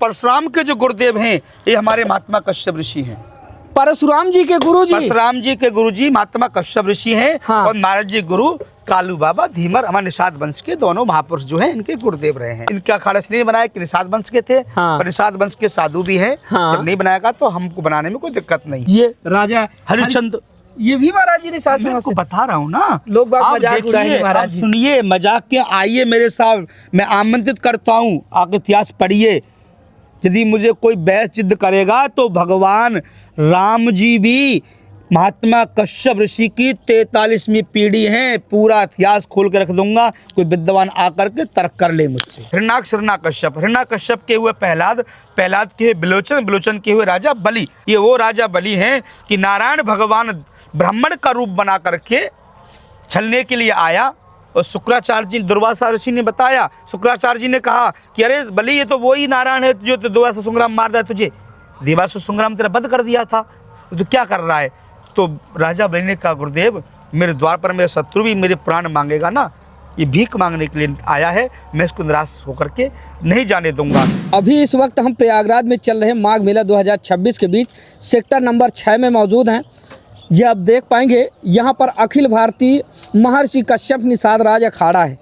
परशुराम के जो गुरुदेव हैं ये हमारे महात्मा कश्यप ऋषि हैं। परशुराम जी के गुरु जी, परशुराम जी के गुरु जी महात्मा कश्यप ऋषि हैं। हाँ। और नारद जी गुरु कालू बाबा धीमर हमारे निषाद वंश के दोनों महापुरुष जो हैं इनके गुरुदेव रहे हैं। इनका अखाड़ा इसलिए बनाया कि निषाद वंश के थे। हाँ। पर निषाद वंश के साधु भी हैं। हाँ। जब नहीं बनाएगा तो हमको बनाने में कोई दिक्कत नहीं। ये राजा हरिश्चंद्र, ये भी महाराज जी ने साथ मैं आपको बता रहा हूँ ना, लोग बात आप मजाक उड़ाएंगे देखिए, महाराज आप जी। सुनिए, मजाक के आइए मेरे साथ, मैं आमंत्रित करता हूँ, आगे इतिहास पढ़िए। यदि मुझे कोई बहस जिद्द करेगा तो भगवान राम जी भी महात्मा कश्यप ऋषि की 43वीं पीढ़ी है। पूरा इतिहास खोल के रख दूंगा, कोई विद्वान आकर के तर्क कर ले मुझसे। हिरण्यकश्यप के हुए प्रहलाद, प्रहलाद के हुए बिलोचन, बिलोचन के हुए राजा बलि। ये वो राजा बलि हैं कि नारायण भगवान ब्राह्मण का रूप बना करके छलने के लिए आया और शुक्राचार्य जी, दुर्वासा ऋषि ने बताया, शुक्राचार्य जी ने कहा कि अरे बलि ये तो वही नारायण है जो दुर्वासा संग्राम मार दिया तुझे, देवासुर संग्राम तेरा बंद कर दिया था, तो क्या कर रहा है। तो राजा बलि ने कहा गुरुदेव मेरे द्वार पर मेरा शत्रु भी मेरे प्राण मांगेगा ना, ये भीख मांगने के लिए आया है, मैं इसको निराश होकर के नहीं जाने दूंगा। अभी इस वक्त हम प्रयागराज में चल रहे माघ मेला 2026 के बीच सेक्टर नंबर 6 में मौजूद हैं। ये आप देख पाएंगे यहाँ पर अखिल भारतीय महर्षि कश्यप निषाद राज अखाड़ा है।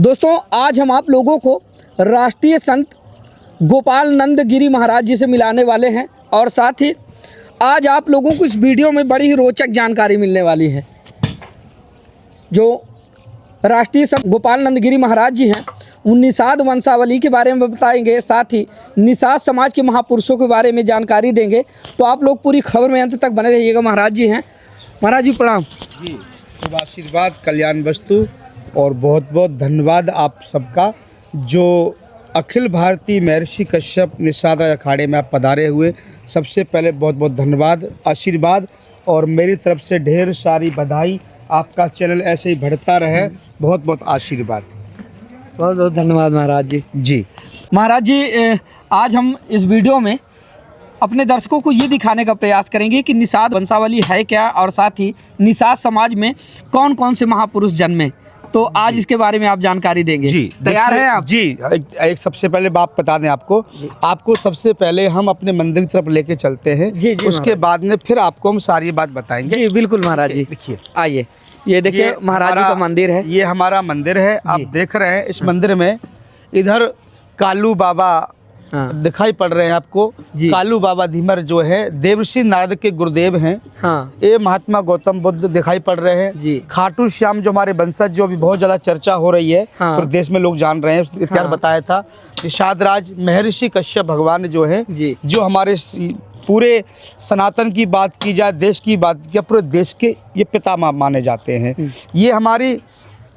दोस्तों आज हम आप लोगों को राष्ट्रीय संत गोपाल नंद गिरी महाराज जी से मिलाने वाले हैं और साथ ही आज आप लोगों को इस वीडियो में बड़ी ही रोचक जानकारी मिलने वाली है। जो राष्ट्रीय संत गोपाल नंद गिरी महाराज जी हैं उन निषाद वंशावली के बारे में बताएंगे, साथ ही निषाद समाज के महापुरुषों के बारे में जानकारी देंगे। तो आप लोग पूरी खबर में अंत तक बने रहिएगा। महाराज जी हैं, महाराज जी प्रणाम जी, शुभ आशीर्वाद, कल्याण वस्तु और बहुत बहुत धन्यवाद आप सबका जो अखिल भारतीय महर्षि कश्यप निषाद राज अखाड़े में आप पधारे हुए। सबसे पहले बहुत बहुत धन्यवाद, आशीर्वाद और मेरी तरफ से ढेर सारी बधाई। आपका चैनल ऐसे ही बढ़ता रहे, बहुत बहुत आशीर्वाद। बहुत बहुत धन्यवाद महाराज जी। जी महाराज जी आज हम इस वीडियो में अपने दर्शकों को ये दिखाने का प्रयास करेंगे कि निषाद वंशावली है क्या और साथ ही निषाद समाज में कौन कौन से महापुरुष जन्मे। तो आज इसके बारे में आप जानकारी देंगे। जी, तैयार हैं आप? जी, एक सबसे पहले बात बता दें आपको सबसे पहले हम अपने मंदिर की तरफ लेके चलते हैं। जी, जी, उसके बाद में फिर आपको हम सारी बात बताएंगे। जी बिल्कुल महाराज जी। देखिए, आइए, ये देखिए महाराज जी का मंदिर है। ये हमारा मंदिर है, आप देख रहे हैं। इस मंदिर में इधर कालू बाबा दिखाई पड़ रहे हैं आपको। कालू बाबा धीमर जो है देवर्षि नारद के गुरुदेव हैं। हाँ। ये महात्मा गौतम बुद्ध दिखाई पड़ रहे हैं जी। खाटू श्याम जो हमारे वंशज जो अभी बहुत ज्यादा चर्चा हो रही है, हाँ। प्रदेश में लोग जान रहे हैं, इतिहास बताया था। निषाद राज महर्षि कश्यप भगवान जो है, जो हमारे पूरे सनातन की बात की जाए, देश की बात की, पूरे देश के ये पितामह माने जाते हैं। ये हमारी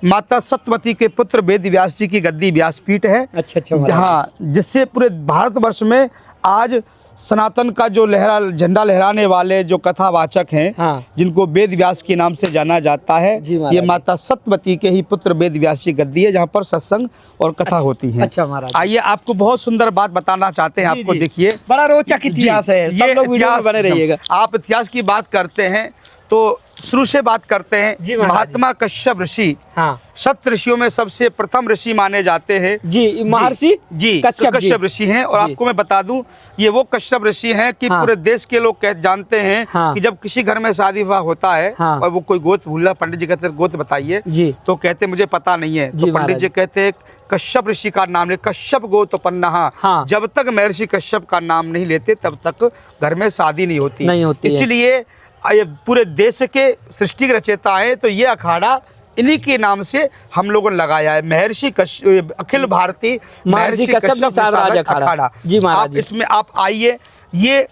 माता सत्यवती के पुत्र वेद व्यास जी की गद्दी व्यासपीठ है। अच्छा। जहाँ जिससे पूरे भारतवर्ष में आज सनातन का जो झंडा लहराने वाले जो कथावाचक हैं, हाँ। जिनको वेद व्यास के नाम से जाना जाता है, ये माता सत्यवती के ही पुत्र वेद व्यास जी गद्दी है, जहाँ पर सत्संग और कथा होती है। अच्छा महाराज, आइए आपको बहुत सुंदर बात बताना चाहते हैं। आपको देखिए बड़ा रोचक इतिहास है, सब लोग वीडियो में बने रहिएगा। आप इतिहास की बात करते हैं तो शुरू से बात करते हैं। महात्मा कश्यप ऋषि सप्त ऋषियों में सबसे प्रथम ऋषि माने जाते हैं। जी, महर्षि जी कश्यप ऋषि हैं। और आपको मैं बता दूं, ये वो कश्यप ऋषि हैं कि पूरे देश के लोग जानते हैं कि जब किसी घर में शादी विवाह होता है और वो कोई गोत्र भूला, पंडित जी कहते हैं गोत्र बताइए, तो कहते मुझे पता नहीं है, तो पंडित जी कहते हैं कश्यप ऋषि का नाम ले, कश्यप गोत्रोत्पन्नः। जब तक महर्षि कश्यप का नाम नहीं लेते तब तक घर में शादी नहीं होती। इसलिए ये पूरे देश के सृष्टि के रचयिता है, तो ये अखाड़ा इन्हीं के नाम से हम लोगों ने लगाया है, महर्षि अखिल भारतीय महर्षि कश्यप निषाद राज अखाड़ा। जी महाराज, इसमें आप आइए। ये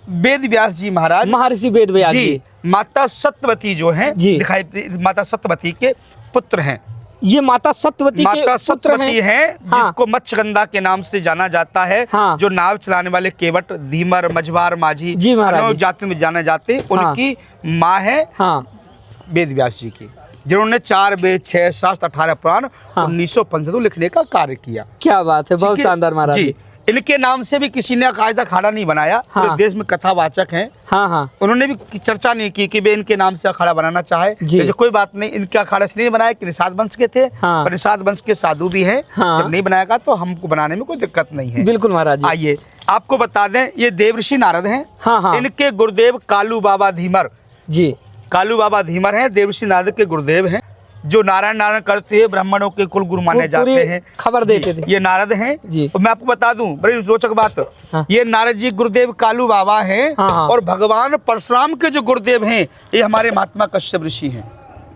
वेद व्यास जी महाराज, महर्षि वेद व्यास जी माता सत्यवती जो है दिखाई, माता सत्यवती के पुत्र हैं। ये माता सत्यवती हैं, जिसको मत्स्यगंधा के नाम से जाना जाता है। जो नाव चलाने वाले केवट, धीमर, मझवार, माझी जाति में जाने जाते, उनकी माँ है वेद व्यास जी की, जिन्होंने 4 वेद, 6 शास्त्र, 18 पुराण 1965 लिखने का कार्य किया। क्या बात है, बहुत शानदार महाराज जी। इनके नाम से भी किसी ने आज तक अखाड़ा नहीं बनाया। हाँ। पूरे देश में कथावाचक हैं, हाँ हाँ उन्होंने भी चर्चा नहीं की कि वे इनके नाम से अखाड़ा बनाना चाहे। जी। जैसे कोई बात नहीं, इनका अखाड़ा इसलिए नहीं बनाया कि निषाद वंश के थे। हाँ। पर निषाद वंश के साधु भी हैं। हाँ। जब नहीं बनाएगा तो हमको बनाने में कोई दिक्कत नहीं है। बिल्कुल महाराज जी। आइए आपको बता दें, ये देवऋषि नारद हैं। हाँ हाँ इनके गुरुदेव कालू बाबा धीमर, जी, कालू बाबा धीमर हैं, देवऋषि नारद के गुरुदेव हैं, जो नारायण नारायण करते हुए ब्राह्मणों के कुल गुरु माने जाते पूरी हैं। खबर देते जी, थे। ये नारद हैं जी। और मैं आपको बता दूं बड़ी रोचक बात, हाँ। ये नारद जी गुरुदेव कालू बाबा हैं। हाँ, हाँ। और भगवान परशुराम के जो गुरुदेव हैं ये हमारे महात्मा कश्यप ऋषि हैं।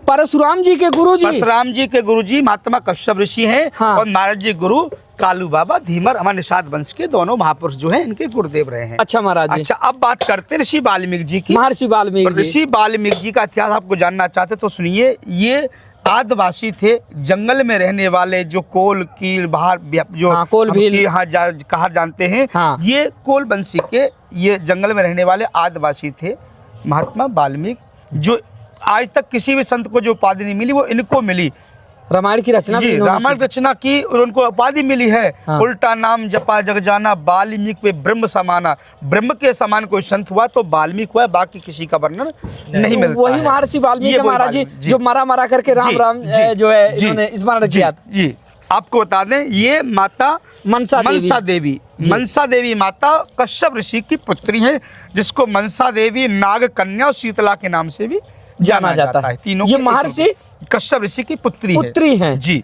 परशुराम जी के गुरु जी। परशुराम जी के गुरु जी महात्मा कश्यप ऋषि हैं। हाँ। और नारद जी गुरु कालू बाबा धीमर हमारे निषाद वंश के दोनों महापुरुष जो हैं इनके गुरुदेव रहे हैं। अच्छा महाराज जी। अच्छा, अब बात करते हैं ऋषि वाल्मीकि जी की। महर्षि वाल्मीकि जी। ऋषि वाल्मीकि जी का इतिहास आपको जानना चाहते तो सुनिए। ये आदिवासी थे, जंगल में रहने वाले, जो कोल कील बाहर जो हाँ, कोल हम भील। की यहाँ कहा जानते हैं। हाँ। ये कोल वंशी के ये जंगल में रहने वाले आदिवासी थे। महात्मा वाल्मीकि जो आज तक किसी भी संत को जो उपाधि नहीं मिली वो इनको मिली। रामायण की रचना भी जी, इन्होंने रामायण की। की रचना की और उनको उपाधि मिली है। हाँ। उल्टा नाम जपा जग जाना, वाल्मीकि पे ब्रह्म समाना। ब्रह्म के समान कोई संत हुआ तो वाल्मीकि हुआ, बाकी किसी का वर्णन नहीं मिलता वही है। महर्षि वाल्मीकि ये है वही महाराज जी, वाल्मीकि, जो मारा करके राम जी, राम जी, जो है जी, इन्होंने स्मरण जी, किया था। जी, आपको बता दें ये माता मनसा देवी मनसा देवी माता कश्यप ऋषि की पुत्री है, जिसको मनसा देवी, नाग कन्या और शीतला के नाम से भी जाना जाता है। तीनों ये के महर्षि कश्यप ऋषि की पुत्री हैं। जी।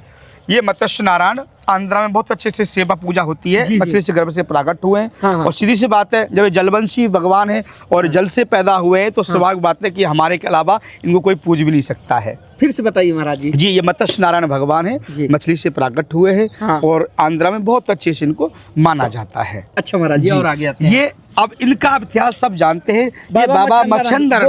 ये मत्स्य नारायण आंध्रा में बहुत अच्छे से सेवा पूजा होती है। जी, जी। मछली से गर्भ से प्रकट हुए हैं। हाँ, हाँ। और सीधी सी बात है, जब ये जलवंशी भगवान है और जल से पैदा हुए हैं तो स्वाभाविक बात है कि हमारे के अलावा इनको कोई पूज भी नहीं सकता है। फिर से बताइए महाराज जी। जी, ये मत्स्य नारायण भगवान है, जी। मछली से प्रकट हुए हैं। हाँ। और आंध्रा में बहुत अच्छे से इनको माना जाता है। अच्छा महाराज जी, और आगे आते हैं। ये अब इनका इतिहास सब जानते हैं। ये बाबा बाबा मच्छिंद्र मच्छिंद्र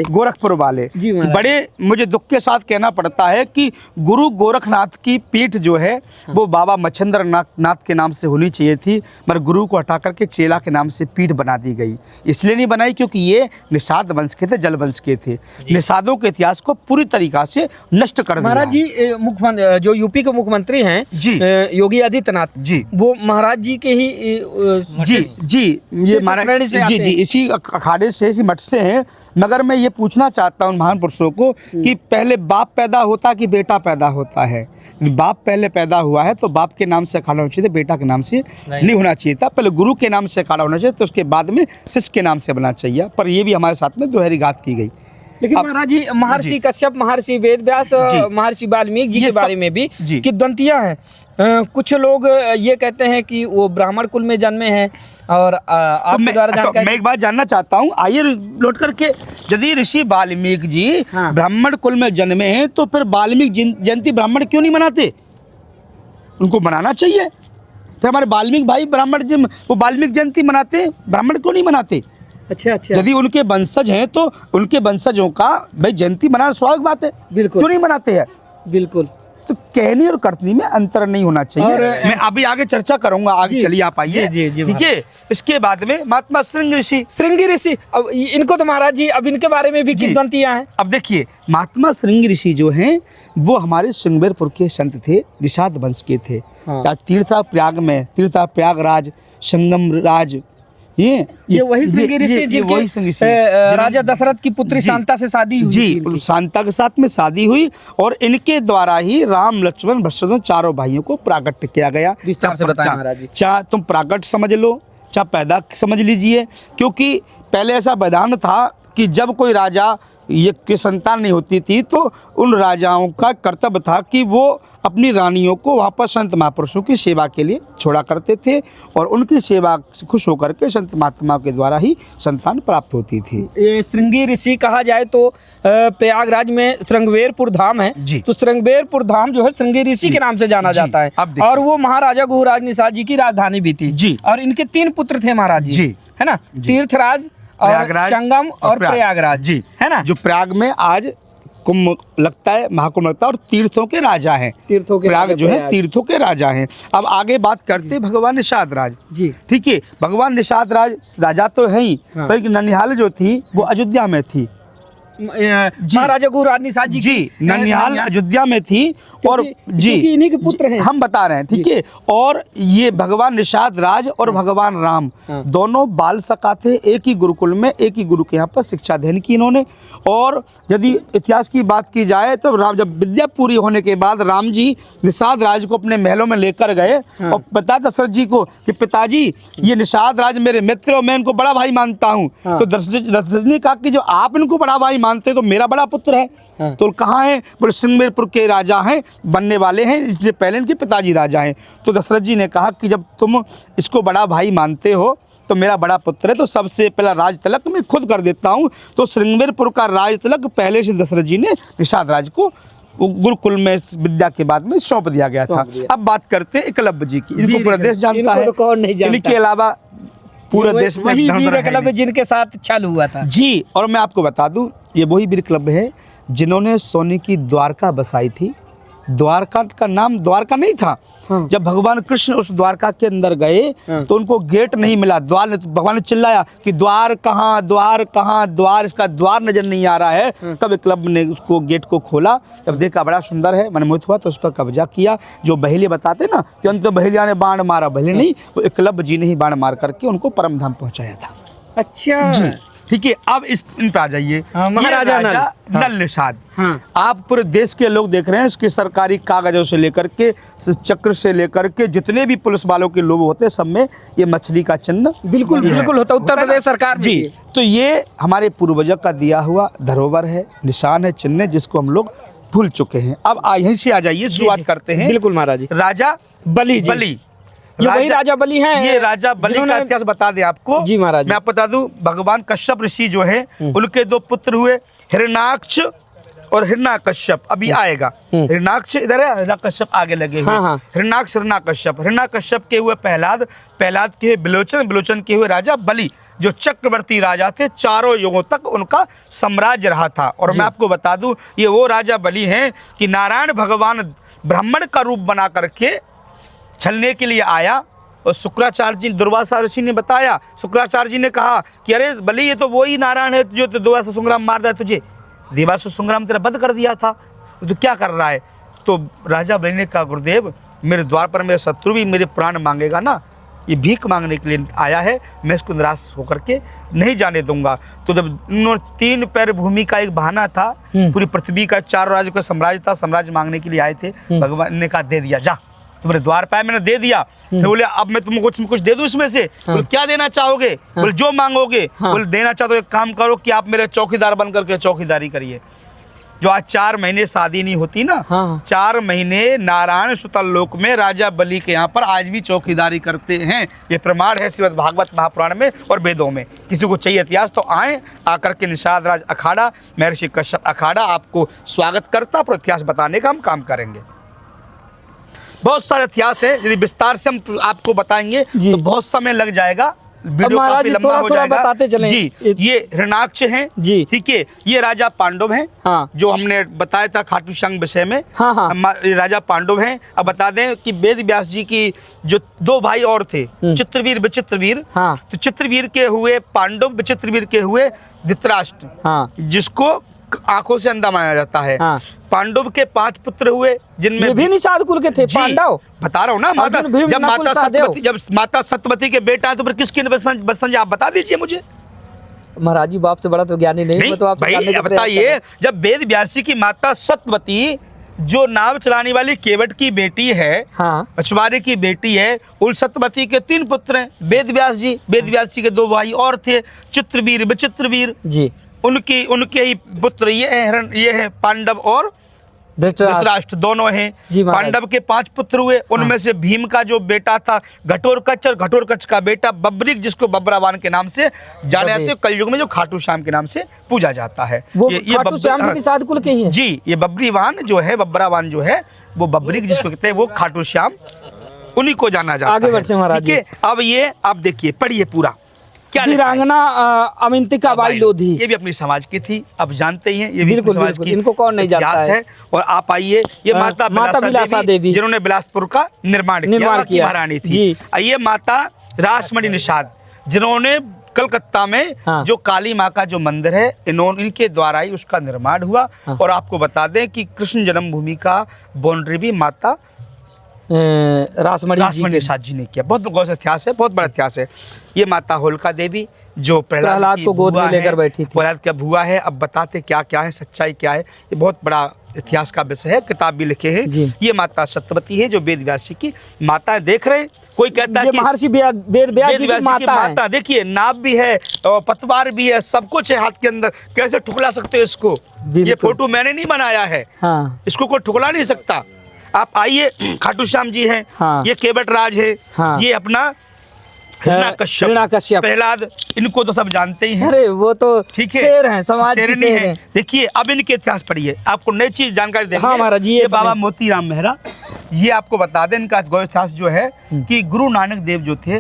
गोरखपुर वाले जी महाराज। बड़े मुझे दुख के साथ कहना पड़ता है कि गुरु गोरखनाथ की पीठ जो है वो बाबा मच्छिंद्र नाथ के नाम से होनी चाहिए थी, मगर गुरु को हटा करके चेला के नाम से पीठ बना दी गई। इसलिए नहीं बनाई क्योंकि ये निषाद वंश के थे, जल वंश के थे। निषादों के इतिहास को पूरी तरीका से नष्ट कर दिया। महाराज जी मुख्यमंत्री जो यूपी के मुख्यमंत्री हैं जी, योगी आदित्यनाथ जी, वो महाराज जी के ही जी जी ये महाराज जी इसी अखाड़े से, इसी मठ से हैं। मगर मैं ये पूछना चाहता हूँ महान पुरुषों को कि पहले बाप पैदा होता कि बेटा पैदा होता है? बाप पहले पैदा हुआ है तो बाप के नाम से अखाड़ा होना चाहिए, बेटा के नाम से नहीं होना चाहिए था। पहले गुरु के नाम से अखाड़ा होना चाहिए, तो उसके बाद में शिष्य के नाम से बनना चाहिए। पर ये भी हमारे साथ में दोहरी घात की गई। लेकिन महाराज जी महर्षि कश्यप, महर्षि वेदव्यास, महर्षि वाल्मीकि जी के बारे में भी किंवदंतियां हैं। कुछ लोग ये कहते हैं कि वो ब्राह्मण कुल में जन्मे हैं। और आपके द्वारा जानकारी मैं एक बात जानना चाहता हूँ, आइए लौट करके, यदि ऋषि वाल्मीकि जी ब्राह्मण कुल में जन्मे हैं तो फिर वाल्मीकि जयंती ब्राह्मण क्यों नहीं मनाते? उनको मनाना चाहिए। फिर हमारे वाल्मीकि भाई ब्राह्मण जी वो वाल्मीकि जयंती मनाते, ब्राह्मण क्यों नहीं मनाते? अच्छा अच्छा, यदि उनके वंशज हैं तो उनके वंशजों का भाई जयंती मनाना स्वाभाविक बात है। बिल्कुल, क्यों नहीं मनाते हैं? बिल्कुल। तो कहनी और करतनी में अंतर नहीं होना चाहिए। और मैं अभी आगे चर्चा करूंगा, आगे चलिए आप आइए। ठीक है। इसके बाद में महात्मा श्रृंगी ऋषि, अब इनको तो महाराज जी अब इनके बारे में भी किंवदंतियां हैं। अब देखिए, महात्मा श्रृंगी ऋषि जो हैं वो हमारे श्रृंगेरपुर के संत थे, निषाद वंश के थे। तीर्था प्रयाग में, तीर्था प्रयागराज, संगम राज, ये वही श्रृंगी ऋषि जिनके राजा दशरथ की पुत्री शांता से शादी हुई। जी, शांता के साथ में शादी हुई और इनके द्वारा ही राम, लक्ष्मण, भरत चारों भाइयों को प्राकट किया गया। विस्तार से बताएं महाराज जी। चाहे तुम प्राकट समझ लो, चाहे पैदा समझ लीजिए, क्योंकि पहले ऐसा विधान था कि जब कोई राजा ये की संतान नहीं होती थी तो उन राजाओं का कर्तव्य था कि वो अपनी रानियों को वापस संत महापुरुषों की सेवा के लिए छोड़ा करते थे और उनकी सेवा से खुश होकर के संत महात्मा के द्वारा ही संतान प्राप्त होती थी। ये श्रृंगी ऋषि कहा जाए तो प्रयागराज में श्रृंगवेरपुर धाम है, तो श्रृंगवेरपुर धाम जो है श्रृंगी ऋषि के नाम से जाना जाता है। और वो महाराजा गुरुराज निषाद जी की राजधानी भी थी जी। और इनके 3 पुत्र थे महाराज जी, है ना, तीर्थराज और संगम और प्रयागराज जी, है ना, जो प्रयाग में आज कुंभ लगता है, महाकुंभ लगता है और तीर्थों के राजा हैं। तीर्थों के प्रयाग जो है तीर्थों के राजा हैं। अब आगे बात करते हैं भगवान निषाद राज जी। ठीक है, भगवान निषाद राज राजा तो है ही, बल्कि ननिहाल जो थी वो अयोध्या में थी। महाराजा गुरुराज निषाद जी जी ननिहाल अयोध्या में थी। और जी क्योंकि इन्हीं के पुत्र हैं। हम बता रहे हैं, ठीक है। और ये भगवान निषाद राज और भगवान राम दोनों बाल सखा थे, एक ही गुरुकुल में, एक ही गुरु के यहाँ पर शिक्षा अध्ययन की इन्होंने। और यदि इतिहास की बात की जाए तो राम जब विद्या पूरी होने के बाद राम जी निषाद राज को अपने महलों में लेकर गए और बता दशरथ जी को कि पिताजी ये निषाद राज मेरे मित्र और मैं इनको बड़ा भाई मानता हूँ। तो दशरथ जी ने कहा कि जब आप इनको बड़ा भाई मानते तो मेरा बड़ा पुत्र है। तो कहाँ है? बोले सिंहमेरपुर के राजा हैं, बनने वाले हैं, इसलिए पहले इनके पिताजी राजा हैं। तो दशरथ जी ने कहा कि जब तुम इसको बड़ा भाई मानते हो तो मेरा बड़ा पुत्र है, तो सबसे पहला राज तिलक मैं खुद कर देता हूँ। तो सिंहमेरपुर का राज तिलक पहले से दशरथ जी ने निषाद राज को गुरुकुल में विद्या के बाद में सौंप दिया गया था। अब बात करते हैं एकलव्य जी की। इनको पूरा देश जानता है, कौन नहीं जानता। इनके अलावा पूरे देश में वही वीर धनुर्धर है एकलव्य जिनके साथ चालू हुआ था। जी। और मैं आपको बता दूं, ये वही वीर एकलव्य है जिन्होंने सोने की द्वारका बसाई थी। द्वारका का नाम द्वारका नहीं था। जब भगवान कृष्ण उस द्वारका के अंदर गए तो उनको गेट नहीं मिला, द्वार। तो भगवान ने चिल्लाया कि द्वार कहाँ, द्वार कहाँ, द्वार, इसका द्वार नजर नहीं आ रहा है। तब एकलव्य ने उसको गेट को खोला, जब देखा बड़ा सुंदर है, मनमोहित हुआ, तो उस पर कब्जा किया। जो बहेली बताते ना कि अंत बहेलिया ने बाण मारा, बहेली नहीं, वो एकलव्य जी ने ही बाण मार करके उनको परम धाम पहुंचाया था। अच्छा जी, ठीक है। अब इन पे आ जाइए। महाराजा नल निषाद। आप पूरे देश के लोग देख रहे हैं, इसके सरकारी कागजों से लेकर के चक्र से लेकर के जितने भी पुलिस वालों के लोग होते हैं, सब में ये मछली का चिन्ह बिल्कुल बिल्कुल होता, उत्तर प्रदेश सरकार में। जी, तो ये हमारे पूर्वजों का दिया हुआ धरोहर है, निशान है, चिन्ह है, जिसको हम लोग भूल चुके हैं। अब यहीं से आ जाइए, शुरुआत करते हैं। बिल्कुल महाराज जी। राजा बलि। ये वही राजा बलि हैं। ये राजा बलि का इतिहास बता दें आपको। जी महाराज। मैं आपको बता दूं, भगवान कश्यप ऋषि जो है उनके दो पुत्र हुए, हिरण्याक्ष और हिरण्याकश्यप। अभी आएगा। हिरण्याक्ष इधर है, हिरण्याकश्यप आगे लगे हुए। हिरण्याक्ष हिरण्याकश्यप। हिरण्याकश्यप के हुए प्रहलाद, प्रहलाद के हुए बिलोचन, बिलोचन के हुए राजा बलि, जो चक्रवर्ती राजा थे। चारों युगों तक उनका साम्राज्य रहा था। और मैं आपको बता दूं, ये वो राजा बलि हैं कि नारायण भगवान ब्राह्मण का रूप बना करके छलने के लिए आया। और शुक्राचार्य जी, दुर्वासा ऋषि ने बताया, शुक्राचार्य जी ने कहा कि अरे बलि ये तो वही नारायण है जो दुर्वासा संग्राम मार रहा है तुझे, देवासुर संग्राम तेरा बंद कर दिया था, तो क्या कर रहा है? तो राजा बलि ने कहा गुरुदेव, मेरे द्वार पर मेरा शत्रु भी मेरे प्राण मांगेगा ना, ये भीख मांगने के लिए आया है, मैं इसको निराश होकर के नहीं जाने दूंगा। तो जब उन्होंने 3 पैर भूमि का एक बहाना था, पूरी पृथ्वी का 4 राज्य का साम्राज्य था, साम्राज्य मांगने के लिए आए थे। भगवान ने कहा दे दिया, जा तुम्हारे द्वार पे मैंने दे दिया। फिर बोले अब मैं तुमको कुछ दे दूं इसमें से। बोले क्या देना चाहोगे? बोले जो मांगोगे। बोले देना चाहते हो एक काम करो कि आप मेरे चौकीदार बन करके चौकीदारी करिए। जो आज 4 महीने शादी नहीं होती ना, 4 महीने नारायण सुतल लोक में राजा बलि के यहाँ पर आज भी चौकीदारी करते हैं। ये प्रमाण है श्रीमद् भागवत महापुराण में और वेदों में। किसी को चाहिए इतिहास तो आए, आकर के निषाद राज अखाड़ा, महर्षि कश्यप अखाड़ा आपको स्वागत करता, पर इतिहास बताने का हम काम करेंगे। बहुत सारे इतिहास है, यदि विस्तार से हम आपको बताएंगे तो बहुत समय लग जाएगा, वीडियो काफी लंबा हो जाएगा। बताते चलें। जी, ये हिरण्याक्ष हैं, ठीक है। ये राजा पांडव हैं, जो हमने बताया था खाटू श्याम विषय में। राजा पांडव हैं। अब बता दें कि वेद व्यास जी की जो 2 भाई और थे, चित्रवीर विचित्रवीर। तो चित्रवीर के हुए पांडव, विचित्रवीर के हुए धृतराष्ट्र, जिसको आंखों से अंधा माना जाता है। पांडव के 5 पुत्र हुए, जिनमें ये भी निषाद कुल के थे पांडव। बता रहा हूँ ना, जब माता सत्यवती के बेटा है तो फिर किसकी बसंज आप बता दीजिए मुझे। महाराज जी बाप से बड़ा तो ज्ञानी नहीं, मैं तो आपसे बताइए। जब वेद व्यासी की माता सत्यवती, जो नाव चलाने वाली केवट की बेटी है, मछुआरे की बेटी है, उस सत्यवती के 3 पुत्र हैं। वेद व्यास जी, वेद व्यास जी के 2 भाई और थे, चित्रवीर विचित्रवीर जी। उनके ही पुत्र ये है पांडव और धृतराष्ट्र, दोनों हैं। पांडव के 5 पुत्र हुए, उनमें से भीम का जो बेटा था घटोरकच, और घटोरकच का बेटा बब्रिक, जिसको बब्रावान के नाम से जाने जाते हैं, कलयुग में जो खाटू श्याम के नाम से पूजा जाता है। ये खाटू श्याम के निषाद कुल के ही हैं। जी, ये बब्रीवान जो है, बब्रावान जो है, वो बब्रिक जिसको कहते हैं, वो खाटू श्याम, उन्हीं को जाना जाता है। आगे बढ़ते हैं महाराज जी। अब ये आप देखिए, पढ़िए पूरा। वीरांगना अवंतिका बाई लोधी, ये भी अपनी समाज की थी, अब जानते ही हैं, ये भी समाज की, इनको कौन नहीं जानता है। और आप आइए, ये माता बिलासा देवी, जिन्होंने बिलासपुर का निर्माण किया, महारानी थी। ये माता रासमणि निषाद, जिन्होंने कलकत्ता में हाँ। जो काली माँ का जो मंदिर है इनके द्वारा ही उसका निर्माण हुआ। हाँ। और आपको बता दें कि कृष्ण जन्मभूमि का बाउंड्री भी माता रासमणी रासमणी साथ जी ने किया। बहुत गौर इतिहास है, बहुत बड़ा इतिहास है। ये माता होलिका देवी जो प्रहलाद की को गोद में बुआ लेकर है, बैठी थी। प्रहलाद का बुआ है। अब बताते क्या क्या है, सच्चाई क्या है, ये बहुत बड़ा इतिहास का विषय है, किताब भी लिखे हैं। जी। ये माता सत्यवती है जो वेद व्यास की माता, देख रहे हैं। कोई कहता है ये कि महर्षि वेद व्यास जी की वेद व्यास की माता है। माता, देखिए नाव भी है और पतवार भी है, सब कुछ है हाथ के अंदर। कैसे ठुकला सकते हो इसको? जी, ये बिल्कुल। फोटो मैंने नहीं बनाया है, हाँ इसको कोई ठुकला नहीं सकता। आप आइए, खाटू श्याम जी हैं, हाँ। ये केवट राज है, हाँ। ये अपना हिरण्यकश्यप, हिरण्यकश्यप। प्रहलाद, इनको तो सब जानते ही हैं। अरे वो तो ठीक है, शेर हैं, समाज के शेरनी शेर है। हैं। देखिए अब इनके इतिहास पढ़िए, आपको नई चीज जानकारी देंगे। हाँ महाराज जी, ये ये बाबा बने। मोतीराम मेहरा, ये आपको बता दें इनका गौ इतिहास जो है कि गुरु नानक देव जो थे,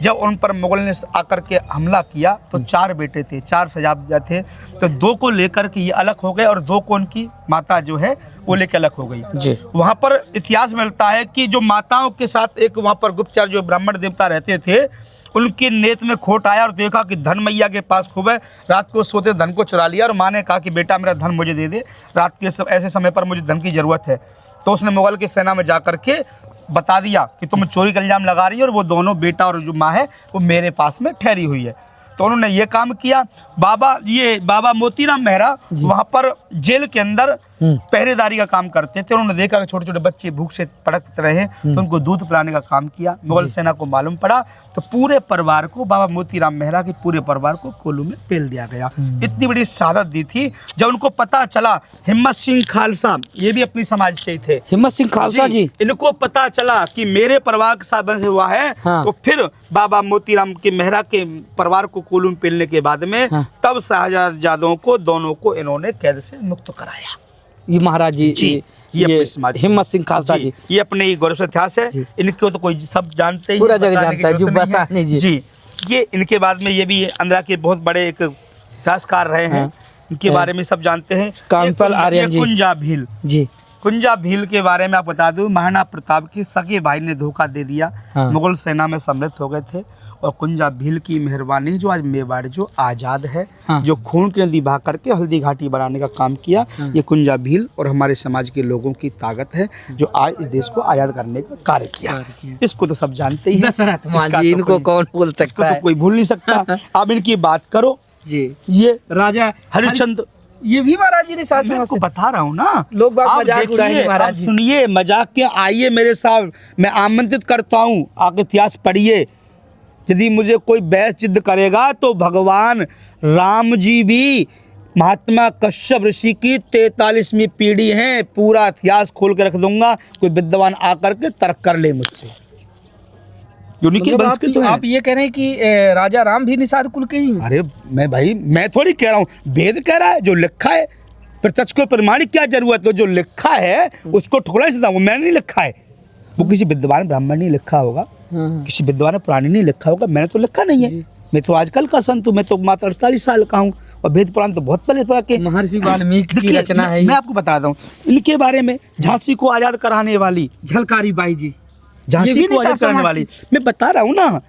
जब उन पर मुगल ने आकर के हमला किया तो 4 बेटे थे, 4 शहजादे थे। तो 2 को लेकर के ये अलग हो गए और 2 को उनकी माता जो है वो लेकर अलग हो गई। जी। वहाँ पर इतिहास मिलता है कि जो माताओं के साथ एक वहाँ पर गुप्तचर जो ब्राह्मण देवता रहते थे, उनके नेत्र में खोट आया और देखा कि धन मैया के पास खूब है। रात को सोते धन को चुरा लिया और माँ ने कहा कि बेटा मेरा धन मुझे दे दे, रात के ऐसे समय पर मुझे धन की ज़रूरत है। तो उसने मुगल की सेना में जा कर के बता दिया कि तुम चोरी का इल्ज़ाम लगा रही हो और वो दोनों बेटा और जो माँ है वो मेरे पास में ठहरी हुई है। तो उन्होंने ये काम किया। बाबा मोतीराम मेहरा वहाँ पर जेल के अंदर पहरेदारी का काम करते थे। उन्होंने देखा कि छोटे छोटे बच्चे भूख से तड़प रहे, तो उनको दूध पिलाने का काम किया। मुगल सेना को मालूम पड़ा तो पूरे परिवार को, बाबा मोतीराम मेहरा के पूरे परिवार को कोल्हू में पेल दिया गया। इतनी बड़ी शहादत दी थी। जब उनको पता चला, हिम्मत सिंह खालसा, ये भी अपनी समाज से ही थे, हिम्मत सिंह खालसा जी, इनको पता चला कि मेरे परिवार के साथ बंधे हुआ है। हाँ। तो फिर बाबा मोतीराम के मेहरा के परिवार को कोल्हू में पेलने के बाद में हाँ। तब शाहजादों को दोनों को इन्होंने कैद से मुक्त कराया। ये महाराज जी, ये अपने समाज हिम्मत सिंह खालसा जी, ये अपने ही गौरव इतिहास है। इनको तो कोई सब जानते ही, पूरा जगह बताने की जानता है, जरूरत नहीं जुब्बा साहनी जी। ये इनके बाद में ये भी अंदर के बहुत बड़े एक इतिहासकार रहे हैं। हाँ। इनके बारे में सब जानते हैं। कांपल आर्यन जी। कुंजा भील जी, कुंजा भील के बारे में आप बता दूं, महाराणा प्रताप के सगे भाई ने धोखा दे दिया। हाँ। मुगल सेना में सम्मिलित हो गए थे और कुंजा भील की मेहरबानी जो आज मेवाड़ जो आज़ाद है, हाँ। जो खून की नदी बहा करके हल्दी घाटी बनाने का काम किया, ये कुंजा भील और हमारे समाज के लोगों की ताकत है जो आज इस देश को आज़ाद करने का कार्य किया। इसको तो सब जानते ही हैं। दशरथ मां इसका जी, तो इनको कौन भूल इसको सकता तो है। कोई भूल नहीं सकता। अब इनकी बात करो, जी, ये राजा हरिश्चंद्र, ये भी महाराज जी ने साथ मैं में आपको बता रहा हूँ ना, लोग बाग आप मजाक देखिए, उड़ाएंगे महाराज आप जी। सुनिए, मजाक के आइए मेरे साथ, मैं आमंत्रित करता हूँ, आप इतिहास पढ़िए। यदि मुझे कोई बहस जिद्द करेगा तो भगवान राम जी भी महात्मा कश्यप ऋषि की 43वीं पीढ़ी हैं। पूरा इतिहास खोल के रख दूंगा, कोई विद्वान आकर के तर्क कर ले मुझसे। जो निखिल मतलब वंश के तो हैं। आप ये कह रहे हैं कि राजा राम भी निषाद कुल के ही हैं? अरे मैं थोड़ी कह रहा हूँ, वेद कह रहा है, जो लिखा है। प्रत्यक्ष को प्रमाणिक क्या जरूरत है? जो लिखा है उसको ठुकरा नहीं सकता। वो मैंने नहीं लिखा है, वो किसी विद्वान ब्राह्मण ने लिखा होगा, किसी विद्वान पुरानी नहीं लिखा होगा, मैंने तो लिखा नहीं है। मैं तो आजकल का संत हूँ, मैं तो मात्र 48 साल का हूँ और वेद पुराण तो बहुत पहले पढ़ा के। महर्षि वाल्मीकि की देखिए, रचना है। मैं आपको बताता हूँ इनके बारे में। झांसी को आजाद कराने वाली झलकारी बाई जी, झांसी को आजाद कराने वाली, मैं बता रहा हूँ ना।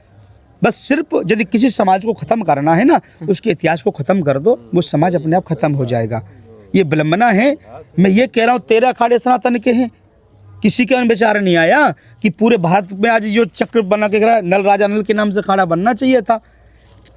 बस सिर्फ यदि किसी समाज को खत्म करना है ना, उसके इतिहास को खत्म कर दो, वो समाज अपने आप खत्म हो जाएगा। ये विलंबना है। मैं ये कह रहा हूँ 13 अखाड़े सनातन के हैं, किसी के मन विचार नहीं आया कि पूरे भारत में आज जो चक्र बना के रहा, नल राजा नल के नाम से अखाड़ा बनना चाहिए था।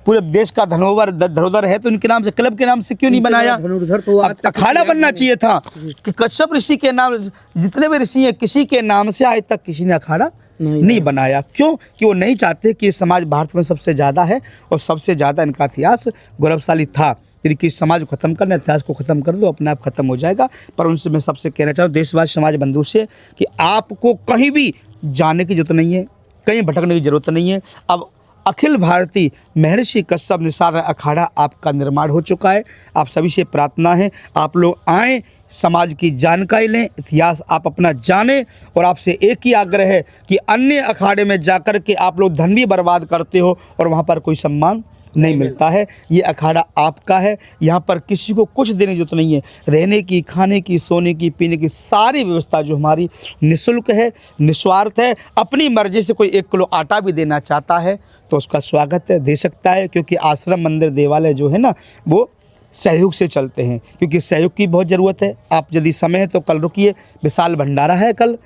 पूरे देश का धरोहर है तो इनके नाम से, क्लब के नाम से क्यों नहीं बनाया? तो अखाड़ा बनना चाहिए था कि कश्यप ऋषि के नाम, जितने भी ऋषि हैं किसी के नाम से आज तक किसी ने अखाड़ा नहीं बनाया। क्यों? कि वो नहीं चाहते कि समाज भारत में सबसे ज़्यादा है और सबसे ज़्यादा इनका इतिहास गौरवशाली था। यदि किसी समाज को ख़त्म करना, इतिहास को ख़त्म कर दो, अपने आप ख़त्म हो जाएगा। पर उनसे मैं सबसे कहना चाहूँ, देशवासी समाज बंधु से, कि आपको कहीं भी जाने की जरूरत नहीं है, कहीं भटकने की जरूरत नहीं है। अब अखिल भारतीय महर्षि कश्यप निषाद अखाड़ा आपका निर्माण हो चुका है। आप सभी से प्रार्थना है, आप लोग आएँ, समाज की जानकारी लें, इतिहास आप अपना जानें। और आपसे एक ही आग्रह है कि अन्य अखाड़े में जाकर के आप लोग धन भी बर्बाद करते हो और वहाँ पर कोई सम्मान नहीं मिलता है। ये अखाड़ा आपका है, यहाँ पर किसी को कुछ देने की जरूरत नहीं है। रहने की, खाने की, सोने की, पीने की सारी व्यवस्था जो हमारी निःशुल्क है, निस्वार्थ है। अपनी मर्जी से कोई 1 किलो आटा भी देना चाहता है तो उसका स्वागत है, दे सकता है, क्योंकि आश्रम मंदिर देवालय जो है ना वो सहयोग से चलते हैं, क्योंकि सहयोग की बहुत ज़रूरत है। आप यदि समय है तो कल रुकिए, विशाल भंडारा है कल,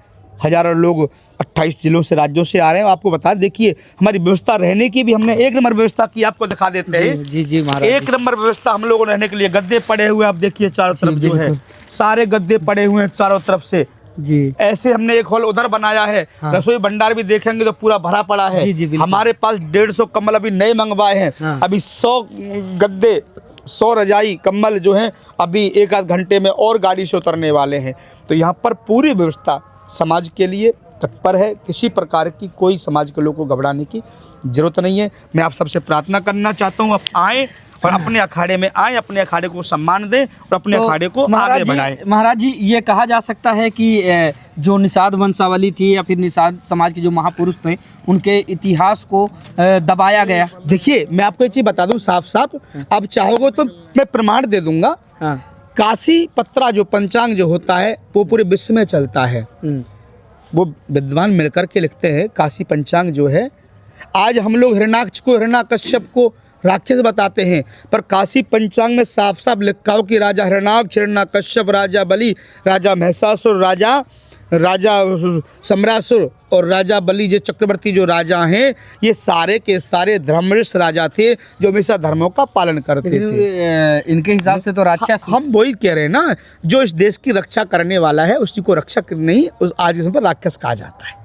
हज़ारों लोग 28 जिलों से, राज्यों से आ रहे हैं। आपको बता देखिए हमारी व्यवस्था रहने की भी हमने 1 नंबर व्यवस्था की, आपको दिखा देते हैं। जी जी महाराज, 1 नंबर व्यवस्था हम लोगों ने रहने के लिए, गद्दे पड़े हुए आप देखिए चारों तरफ जो है, सारे गद्दे पड़े हुए हैं चारों तरफ से। जी ऐसे हमने एक हॉल उधर बनाया है। हाँ। रसोई भंडार भी देखेंगे तो पूरा भरा पड़ा है। जी जी बिल्कुल। हमारे पास 150 कम्बल अभी नए मंगवाए हैं। हाँ। अभी 100 गद्दे, 100 रजाई कम्बल जो हैं अभी 1 आध घंटे में और गाड़ी से उतरने वाले हैं। तो यहाँ पर पूरी व्यवस्था समाज के लिए तत्पर है। किसी प्रकार की कोई समाज के लोगों को घबराने की जरूरत नहीं है। मैं आप सबसे प्रार्थना करना चाहता हूँ, आप आएँ और अपने अखाड़े में आएँ, अपने अखाड़े को सम्मान दें और अपने अखाड़े को आगे बढ़ाएं। महाराज जी, ये कहा जा सकता है कि जो निषाद वंशावली थी या फिर निषाद समाज के जो महापुरुष थे, उनके इतिहास को दबाया गया। देखिए मैं आपको एक चीज़ बता दूं साफ साफ, अब चाहोगे तो मैं प्रमाण दे दूंगा। हाँ। काशी पत्रा जो पंचांग जो होता है वो पूरे विश्व में चलता है। वो विद्वान मिलकर के लिखते हैं काशी पंचांग जो है। आज हम लोग हिरण्याक्ष को, हिरण्याकश्यप को राक्षस बताते हैं, पर काशी पंचांग में साफ साफ लिखा हो कि राजा हिरण्याक्ष, हिरण्याकश्यप, राजा बलि, राजा महिषासुर, राजा सम्रासुर और राजा बलि जो चक्रवर्ती जो राजा हैं, ये सारे के सारे धर्मनिष्ठ राजा थे जो हमेशा धर्मों का पालन करते थे। इनके हिसाब से तो राक्षस, हम वही कह रहे हैं ना, जो इस देश की रक्षा करने वाला है उसी को रक्षक नहीं, आज इस पर राक्षस कहा जाता है।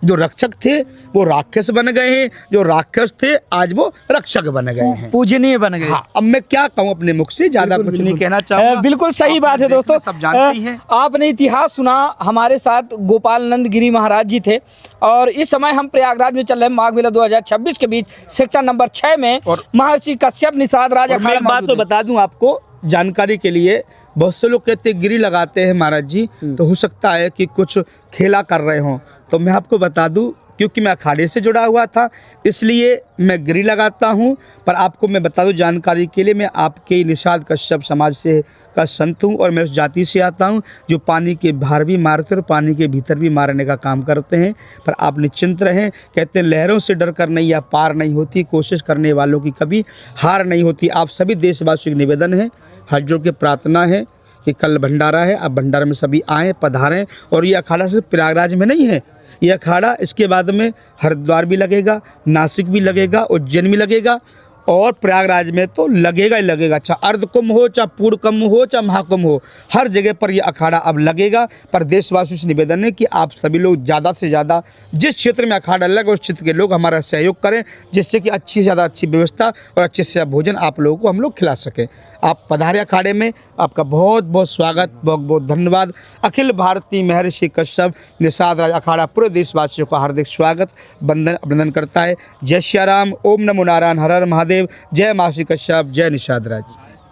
जो रक्षक थे वो राक्षस बन गए हैं, जो राक्षस थे आज वो रक्षक बन गए हैं, पूजनीय बन गए। हाँ, अब मैं क्या कहूँ अपने मुख से, ज्यादा कुछ नहीं कहना चाहूँगा। बिल्कुल सही बात है दोस्तों, सब जानते ही हैं। आपने इतिहास सुना। हमारे साथ गोपाल नंद गिरी महाराज जी थे और इस समय हम प्रयागराज में चल रहे हैं माघ मेला 2026 के बीच सेक्टर नंबर 6 में और महर्षि कश्यप निषाद राज मैं एक बात तो बता दूं आपको जानकारी के लिए, बहुत से लोग कहते गिरी लगाते हैं महाराज जी, तो हो सकता है कि कुछ खेला कर रहे हों, तो मैं आपको बता दूं क्योंकि मैं अखाड़े से जुड़ा हुआ था इसलिए मैं गिरी लगाता हूं। पर आपको मैं बता दूं जानकारी के लिए, मैं आपके निषाद कश्यप समाज से का संत हूं और मैं उस जाति से आता हूं जो पानी के बाहर भी मारते और पानी के भीतर भी मारने का काम करते हैं। पर आप निश्चिंत रहें, कहते हैं लहरों से डर कर नैया पार नहीं होती, कोशिश करने वालों की कभी हार नहीं होती। आप सभी देशवासियों की निवेदन है, हाथ जोड़ के प्रार्थना है कि कल भंडारा है, अब भंडारा में सभी आएँ, पधारें। और ये अखाड़ा सिर्फ प्रयागराज में नहीं है, ये अखाड़ा इसके बाद में हरिद्वार भी लगेगा, नासिक भी लगेगा, उज्जैन भी लगेगा और प्रयागराज में तो लगेगा ही लगेगा। चाहे अर्ध कुंभ हो, चाहे पूर्ण कुंभ हो, चाहे महाकुंभ हो, हर जगह पर यह अखाड़ा अब लगेगा। पर देशवासियों से निवेदन है कि आप सभी लोग ज़्यादा से ज़्यादा जिस क्षेत्र में अखाड़ा लगे उस क्षेत्र के लोग हमारा सहयोग करें, जिससे कि अच्छी से ज़्यादा अच्छी व्यवस्था और अच्छे से भोजन आप लोगों को हम लोग खिला सकें। आप पधारे अखाड़े में, आपका बहुत बहुत स्वागत, बहुत बहुत धन्यवाद। अखिल भारतीय महर्षि कश्यप निषाद राज अखाड़ा पूरे देशवासियों का हार्दिक स्वागत, वंदन अभिनंदन करता है। जय श्री राम, ओम नमो नारायण, हर हर महादेव, जय महर्षि कश्यप, जय निषाद राज,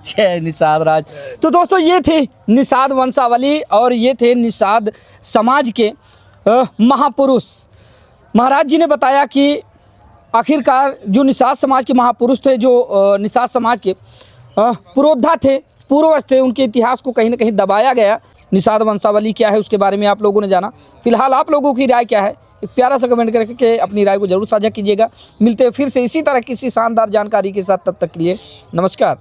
जय निषाद राज। तो दोस्तों ये थे निषाद वंशावली और ये थे निषाद समाज के महापुरुष। महाराज जी ने बताया कि आखिरकार जो निषाद समाज के महापुरुष थे, जो निषाद समाज के पुरोधा थे, पूर्वज थे, उनके इतिहास को कहीं ना कहीं दबाया गया। निषाद वंशावली क्या है उसके बारे में आप लोगों ने जाना। फिलहाल आप लोगों की राय क्या है, एक प्यारा सा कमेंट करके अपनी राय को जरूर साझा कीजिएगा। मिलते हैं फिर से इसी तरह किसी शानदार जानकारी के साथ, तब तक के लिए नमस्कार।